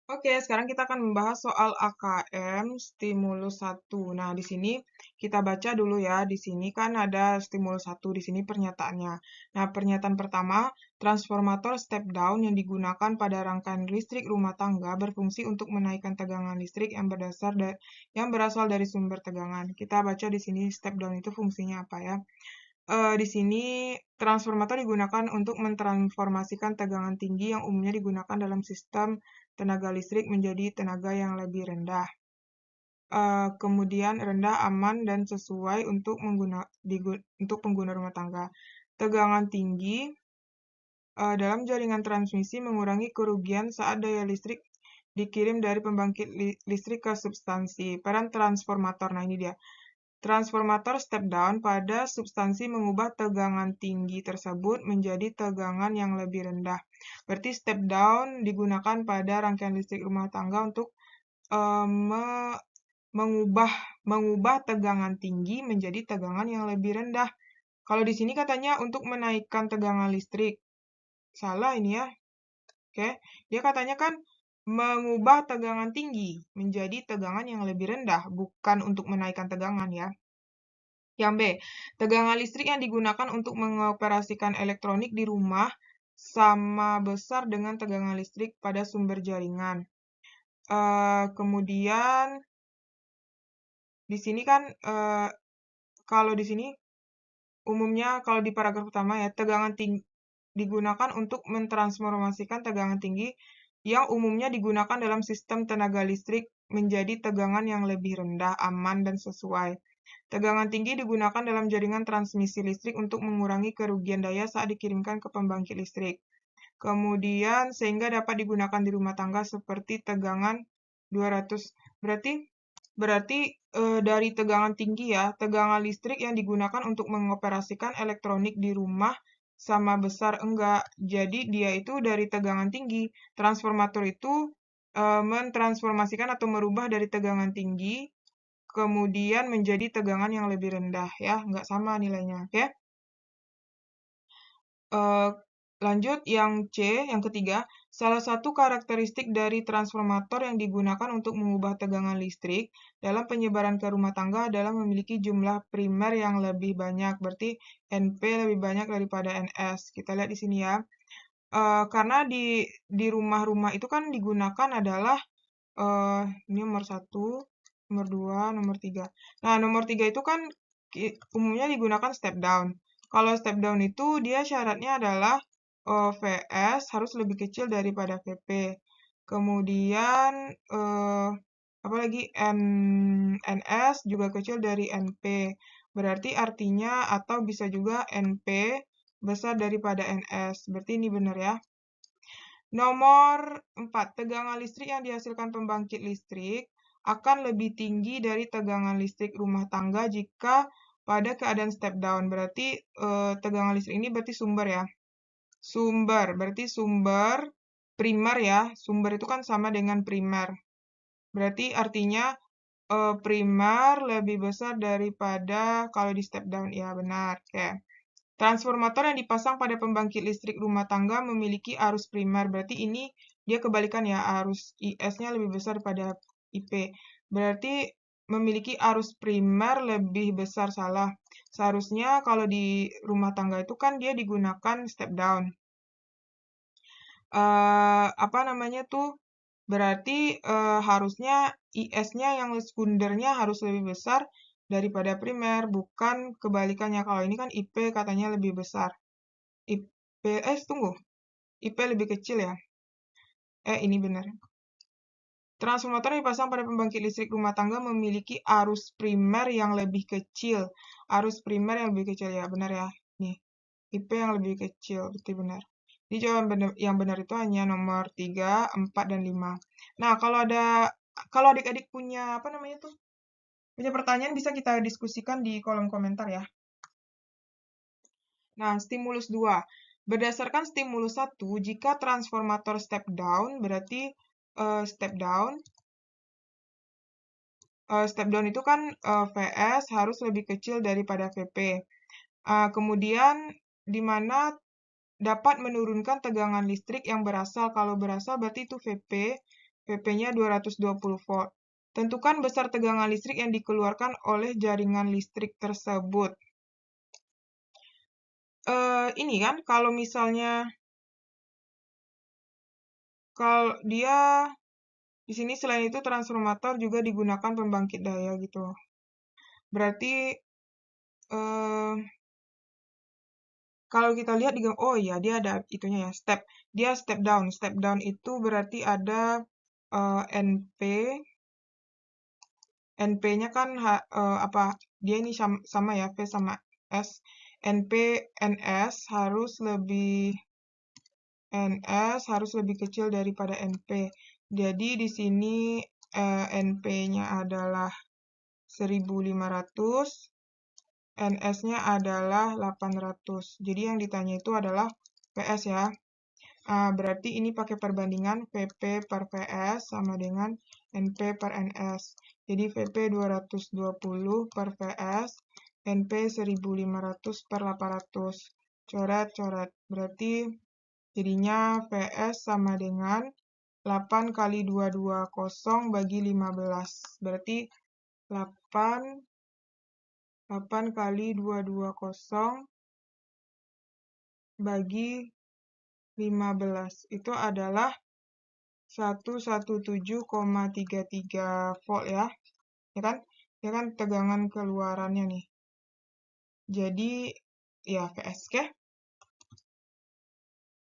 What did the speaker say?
Oke, sekarang kita akan membahas soal AKM stimulus 1. Nah, di sini kita baca dulu ya. Di sini kan ada stimulus 1, di sini pernyataannya. Nah, pernyataan pertama, transformator step down yang digunakan pada rangkaian listrik rumah tangga berfungsi untuk menaikkan tegangan listrik yang berasal dari sumber tegangan. Kita baca di sini step down itu fungsinya apa ya? Di sini transformator digunakan untuk mentransformasikan tegangan tinggi yang umumnya digunakan dalam sistem tenaga listrik menjadi tenaga yang lebih rendah. Kemudian rendah, aman, dan sesuai untuk pengguna rumah tangga. Tegangan tinggi dalam jaringan transmisi mengurangi kerugian saat daya listrik dikirim dari pembangkit listrik ke substansi. Peran transformator, nah ini dia. Transformator step down pada substansi mengubah tegangan tinggi tersebut menjadi tegangan yang lebih rendah. Berarti step down digunakan pada rangkaian listrik rumah tangga untuk mengubah tegangan tinggi menjadi tegangan yang lebih rendah. Kalau di sini katanya untuk menaikkan tegangan listrik. Salah ini ya. Oke, dia katanya kan mengubah tegangan tinggi menjadi tegangan yang lebih rendah, bukan untuk menaikkan tegangan ya. Yang B, tegangan listrik yang digunakan untuk mengoperasikan elektronik di rumah sama besar dengan tegangan listrik pada sumber jaringan. Kemudian di sini kan kalau di sini umumnya kalau di paragraf pertama ya, tegangan tinggi digunakan untuk mentransformasikan tegangan tinggi yang umumnya digunakan dalam sistem tenaga listrik menjadi tegangan yang lebih rendah, aman, dan sesuai. Tegangan tinggi digunakan dalam jaringan transmisi listrik untuk mengurangi kerugian daya saat dikirimkan ke pembangkit listrik. Kemudian sehingga dapat digunakan di rumah tangga seperti tegangan 200. Berarti dari tegangan tinggi ya, tegangan listrik yang digunakan untuk mengoperasikan elektronik di rumah sama besar enggak. Jadi dia itu dari tegangan tinggi. Transformator itu mentransformasikan atau merubah dari tegangan tinggi kemudian menjadi tegangan yang lebih rendah ya, nggak sama nilainya, oke? Lanjut yang C, yang ketiga, salah satu karakteristik dari transformator yang digunakan untuk mengubah tegangan listrik dalam penyebaran ke rumah tangga adalah memiliki jumlah primer yang lebih banyak, berarti NP lebih banyak daripada NS. Kita lihat di sini ya. Karena di rumah-rumah itu kan digunakan adalah ini nomor 1, nomor 2, nomor 3. Nah, nomor 3 itu kan umumnya digunakan step down. Kalau step down itu dia syaratnya adalah VS harus lebih kecil daripada VP. Kemudian apalagi NS juga kecil dari NP. Berarti artinya atau bisa juga NP besar daripada NS. Berarti ini benar ya. Nomor 4, tegangan listrik yang dihasilkan pembangkit listrik akan lebih tinggi dari tegangan listrik rumah tangga jika pada keadaan step down. Berarti tegangan listrik ini berarti sumber ya. Sumber, berarti sumber primer ya. Sumber itu kan sama dengan primer. Berarti artinya primer lebih besar daripada kalau di step down. Ya, benar. Oke. Transformator yang dipasang pada pembangkit listrik rumah tangga memiliki arus primer. Berarti ini dia kebalikan ya, arus IS-nya lebih besar daripada IP. Berarti memiliki arus primer lebih besar, salah. Seharusnya kalau di rumah tangga itu kan dia digunakan step down. Apa namanya tuh? Berarti harusnya IS-nya yang sekundernya harus lebih besar daripada primer, bukan kebalikannya. Kalau ini kan IP katanya lebih besar. Tunggu. IP lebih kecil ya. Ini benar. Transformator yang dipasang pada pembangkit listrik rumah tangga memiliki arus primer yang lebih kecil. Arus primer yang lebih kecil ya, benar ya. Nih, IP yang lebih kecil, berarti benar. Jadi jawaban yang benar itu hanya nomor 3, 4, dan 5. Nah, kalau adik-adik punya apa namanya tuh? Punya pertanyaan bisa kita diskusikan di kolom komentar ya. Nah, stimulus 2. Berdasarkan stimulus 1, jika transformator step down, berarti step down itu kan VS harus lebih kecil daripada VP. Kemudian, di mana dapat menurunkan tegangan listrik yang berasal. Kalau berasal berarti itu VP PP-nya 220 volt. Tentukan besar tegangan listrik yang dikeluarkan oleh jaringan listrik tersebut. Ini kan, kalau misalnya dia di sini selain itu transformator juga digunakan pembangkit daya gitu. Berarti kalau kita lihat oh iya, dia ada itunya ya, dia step down. Step down itu berarti ada NP. NP-nya kan dia ini sama ya, V sama S. NP NS harus lebih kecil daripada NP. Jadi di sini NP-nya adalah 1500, NS-nya adalah 800. Jadi yang ditanya itu adalah PS ya. Berarti ini pakai perbandingan VP per PS sama dengan NP per NS. Jadi VP 220 per PS, NP 1500 per 800. Coret-coret. Berarti jadinya PS sama dengan 8 kali 220 bagi 15. Berarti 8 kali 220 bagi 15. Itu adalah 117,33 volt ya. Ya kan? Ya kan tegangan keluarannya nih. Jadi ya VS, oke?